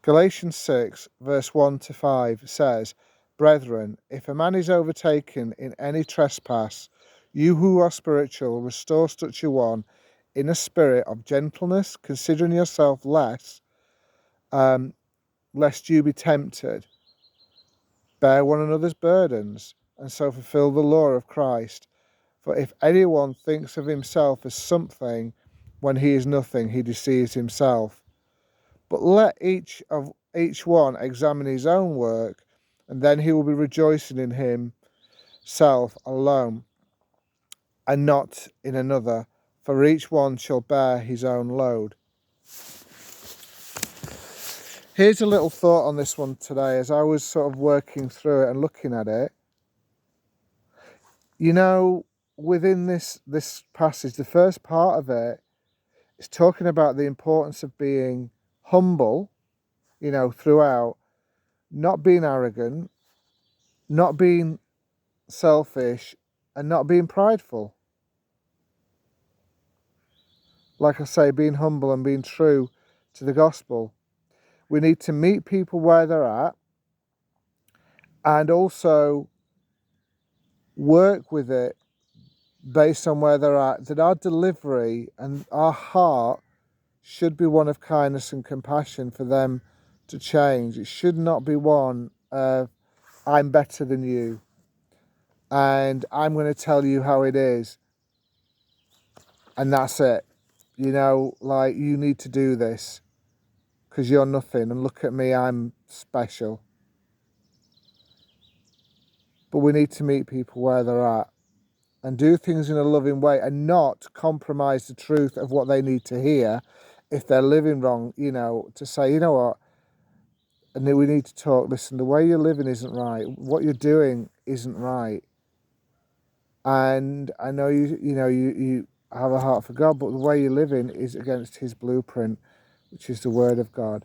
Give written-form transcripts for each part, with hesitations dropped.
Galatians 6, verse 1 to 5 says, Brethren, if a man is overtaken in any trespass, you who are spiritual, restore such a one in a spirit of gentleness, considering yourself less, lest you be tempted. Bear one another's burdens, and so fulfill the law of Christ. For if anyone thinks of himself as something when he is nothing, he deceives himself. But let each one examine his own work, and then he will be rejoicing in himself alone, and not in another, for each one shall bear his own load. Here's a little thought on this one today as I was sort of working through it and looking at it. You know, within this passage, the first part of it is talking about the importance of being humble, throughout, not being arrogant, not being selfish, and not being prideful. Like I say, being humble and being true to the gospel. We need to meet people where they're at and also work with it based on where they're at, that our delivery and our heart should be one of kindness and compassion for them to change. It should not be one of, I'm better than you and I'm going to tell you how it is and that's it. Like, you need to do this because you're nothing and look at me, I'm special. But we need to meet people where they're at and do things in a loving way and not compromise the truth of what they need to hear if they're living wrong, to say, you know what, and then we need to talk, listen, the way you're living isn't right, what you're doing isn't right. And I know you have a heart for God, but the way you're living is against his blueprint, which is the word of God.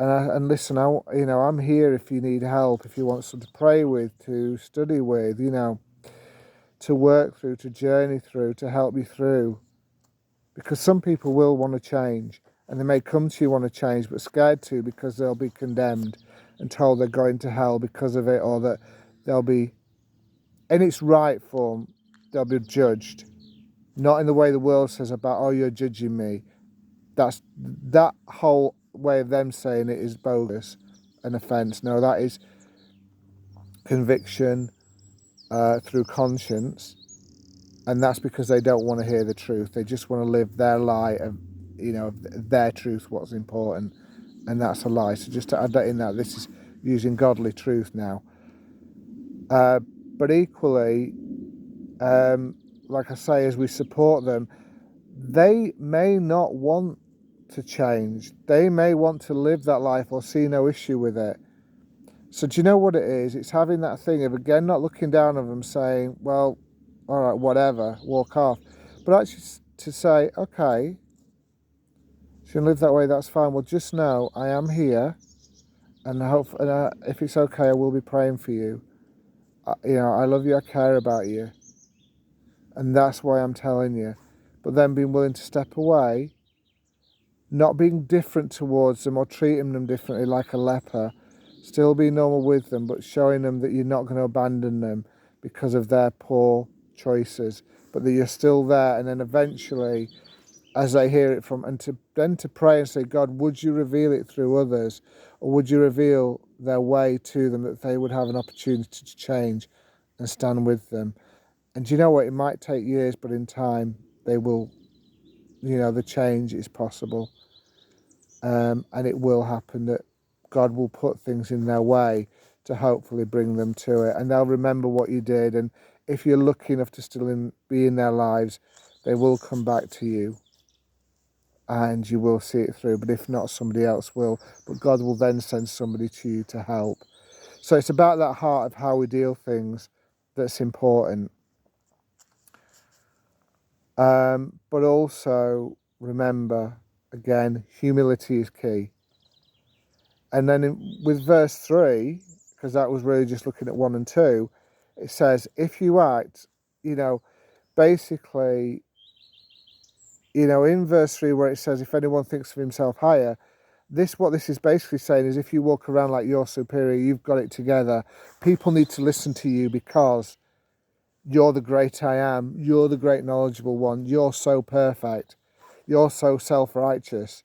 And listen, I'm here if you need help, if you want someone to pray with, to study with, to work through, to journey through, to help you through. Because some people will want to change, and they may come to you want to change, but scared to because they'll be condemned and told they're going to hell because of it, or that they'll be, in its right form, they'll be judged. Not in the way the world says about, oh, you're judging me. That whole way of them saying it is bogus, an offence. No, that is conviction through conscience, and that's because they don't want to hear the truth. They just want to live their lie of, their truth, what's important, and that's a lie. So just to add that in, that this is using godly truth now. But equally, like I say, as we support them, they may not want to change. They may want to live that life or see no issue with it. So do you know what it is? It's having that thing of, again, not looking down on them saying, well, all right, whatever, walk off. But actually to say, okay, if you live that way, that's fine. Well, just know I am here, and if it's okay, I will be praying for you. I love you, I care about you. And that's why I'm telling you. But then being willing to step away, not being different towards them or treating them differently like a leper, still be normal with them, but showing them that you're not going to abandon them because of their poor choices, but that you're still there. And then eventually, as they hear it from, and to pray and say, God, would you reveal it through others, or would you reveal their way to them, that they would have an opportunity to change and stand with them. And do you know what? It might take years, but in time they will, the change is possible. And it will happen, that God will put things in their way to hopefully bring them to it. And they'll remember what you did. And if you're lucky enough to still be in their lives, they will come back to you and you will see it through. But if not, somebody else will. But God will then send somebody to you to help. So it's about that heart of how we deal things that's important. But also remember, again, humility is key. And then with verse 3, because that was really just looking at 1 and 2, it says, if you act, basically in verse 3 where it says, if anyone thinks of himself higher, what this is basically saying is if you walk around like you're superior, you've got it together, people need to listen to you because you're the great I am, you're the great knowledgeable one, you're so perfect, you're so self-righteous.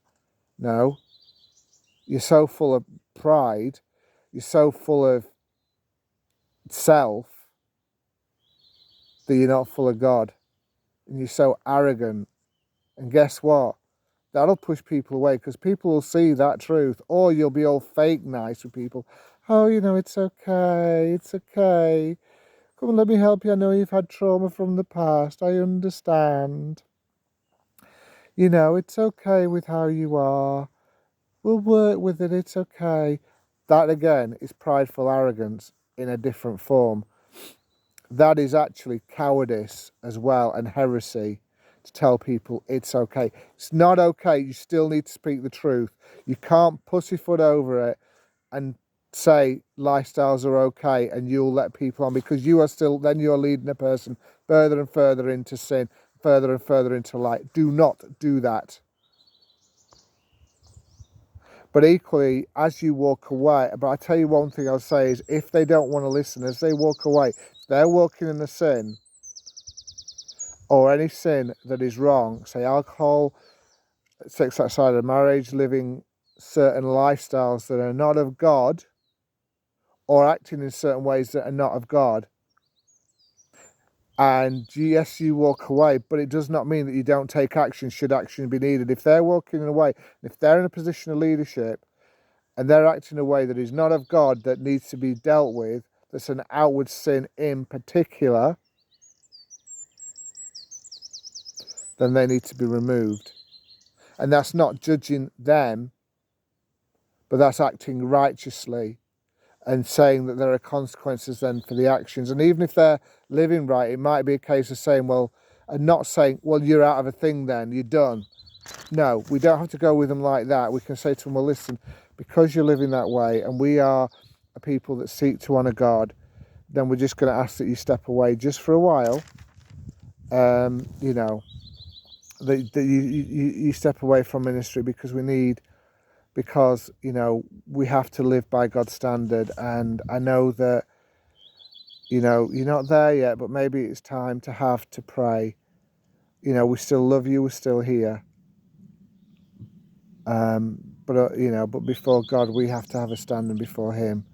No, you're so full of pride, you're so full of self that you're not full of God, and you're so arrogant. And guess what? That'll push people away because people will see that truth, or you'll be all fake nice with people. Oh, it's okay, it's okay. Come on, let me help you. I know you've had trauma from the past. I understand. It's okay with how you are. We'll work with it. It's okay. That again is prideful arrogance in a different form. That is actually cowardice as well and heresy to tell people it's okay. It's not okay. You still need to speak the truth. You can't pussyfoot over it and say lifestyles are okay and you'll let people on, because you're leading a person further and further into sin, further and further into light. Do not do that. But equally, as you walk away, but I tell you one thing I'll say is, if they don't want to listen, as they walk away, if they're walking in a sin or any sin that is wrong, say alcohol, sex outside of marriage, living certain lifestyles that are not of God, or acting in certain ways that are not of God, and yes, you walk away, but it does not mean that you don't take action should action be needed. If they're walking away, if they're in a position of leadership and they're acting in a way that is not of God, that needs to be dealt with, that's an outward sin in particular, then they need to be removed. And that's not judging them, but that's acting righteously and saying that there are consequences then for the actions. And even if they're living right, it might be a case of saying, well, and not saying, well, you're out of a thing then, you're done. No, we don't have to go with them like that. We can say to them, well, listen, because you're living that way and we are a people that seek to honour God, then we're just going to ask that you step away just for a while. That you step away from ministry because we have to live by God's standard. And I know that, you're not there yet, but maybe it's time to have to pray. We still love you, we're still here. But before God, we have to have a standing before Him.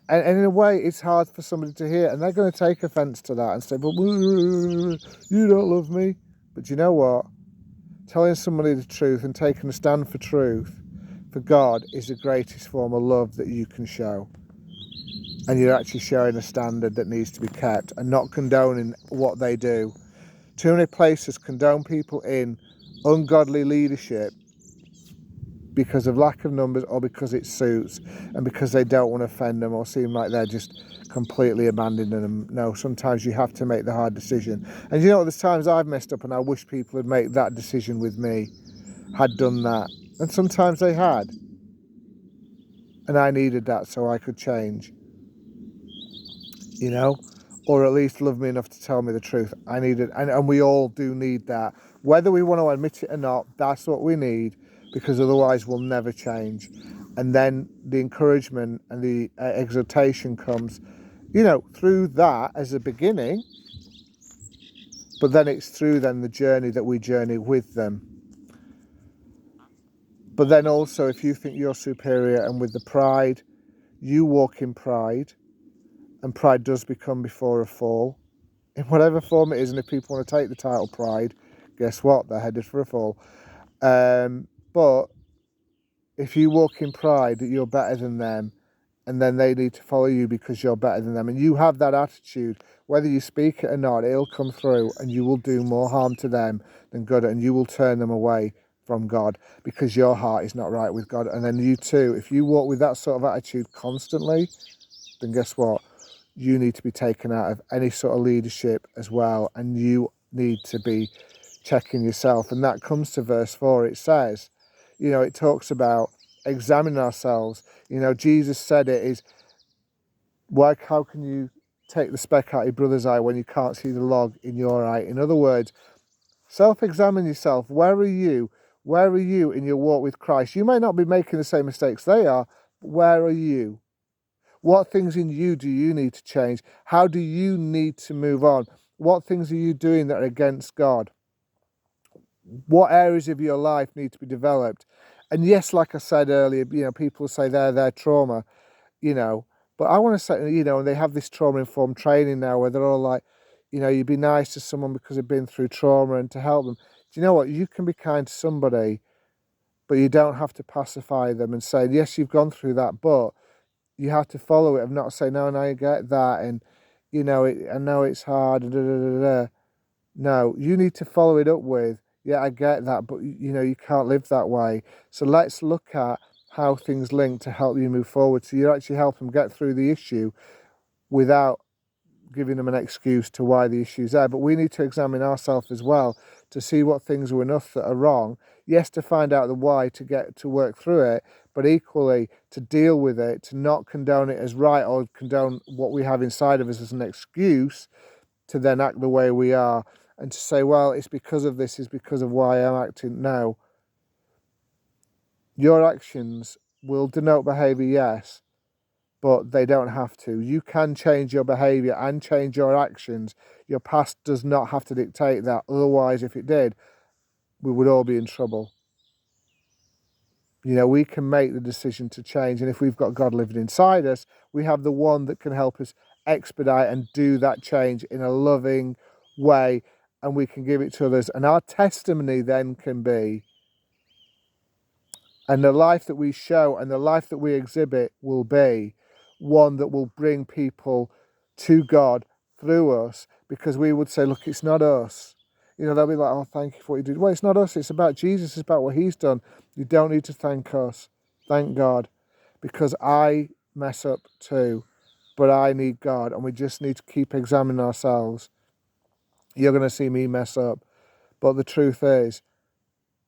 And in a way, it's hard for somebody to hear, and they're going to take offence to that and say, "But you don't love me." But you know what? Telling somebody the truth and taking a stand for truth, for God, is the greatest form of love that you can show. And you're actually showing a standard that needs to be kept and not condoning what they do. Too many places condone people in ungodly leadership because of lack of numbers or because it suits and because they don't want to offend them or seem like they're just completely abandoning them. No, sometimes you have to make the hard decision. And there's times I've messed up and I wish people would make that decision with me, had done that. And sometimes they had. And I needed that so I could change. Or at least love me enough to tell me the truth. I needed, and we all do need that. Whether we want to admit it or not, that's what we need, because otherwise we'll never change. And then the encouragement and the exhortation comes, through that as a beginning, but then it's through then the journey that we journey with them. But then also, if you think you're superior and with the pride, you walk in pride, and pride does become before a fall, in whatever form it is. And if people want to take the title pride, guess what? They're headed for a fall. But if you walk in pride that you're better than them, and then they need to follow you because you're better than them, and you have that attitude, whether you speak it or not, it'll come through and you will do more harm to them than good, and you will turn them away from God because your heart is not right with God. And then you too, if you walk with that sort of attitude constantly, then guess what? You need to be taken out of any sort of leadership as well, and you need to be checking yourself. And that comes to verse 4. It says, it talks about examining ourselves. Jesus said it is, how can you take the speck out of your brother's eye when you can't see the log in your eye? In other words, Self-examine yourself. Where are you? Where are you in your walk with Christ? You may not be making the same mistakes they are, but where are you? What things in you do you need to change? How do you need to move on? What things are you doing that are against God? What areas of your life need to be developed? And yes, like I said earlier, people say their trauma, but I want to say, they have this trauma-informed training now where they're all like, you'd be nice to someone because they've been through trauma and to help them. Do you know what? You can be kind to somebody, but you don't have to pacify them and say, yes, you've gone through that, but you have to follow it and not say, no, I get that, and, I know it's hard, da, da, da, da. No, you need to follow it up with, yeah, I get that, but, you can't live that way. So let's look at how things link to help you move forward. So you actually help them get through the issue without giving them an excuse to why the issue's there. But we need to examine ourselves as well to see what things are enough that are wrong. Yes, to find out the why, to get to work through it, but equally to deal with it, to not condone it as right or condone what we have inside of us as an excuse to then act the way we are and to say, well, it's because of this, it's because of why I'm acting. No. Your actions will denote behaviour, yes, but they don't have to. You can change your behaviour and change your actions. Your past does not have to dictate that. Otherwise, if it did, we would all be in trouble. We can make the decision to change. And if we've got God living inside us, we have the one that can help us expedite and do that change in a loving way. And we can give it to others. And our testimony then can be, and the life that we show and the life that we exhibit will be one that will bring people to God through us, because we would say, look, it's not us. They'll be like, oh, thank you for what you did. Well, it's not us. It's about Jesus. It's about what he's done. You don't need to thank us. Thank God, because I mess up too, but I need God, and we just need to keep examining ourselves. You're going to see me mess up, but the truth is,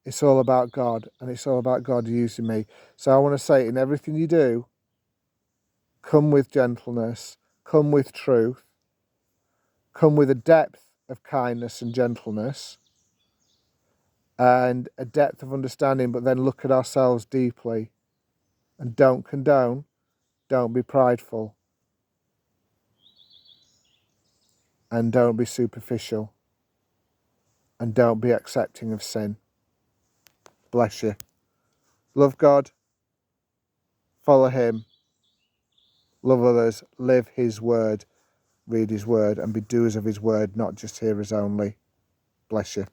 it's all about God, and it's all about God using me. So I want to say, in everything you do, come with gentleness, come with truth, come with a depth of kindness and gentleness, and a depth of understanding, but then look at ourselves deeply, and don't condone, don't be prideful, and don't be superficial, and don't be accepting of sin. Bless you. Love God, follow him, love others, live his word, read his word, and be doers of his word, not just hearers only. Bless you.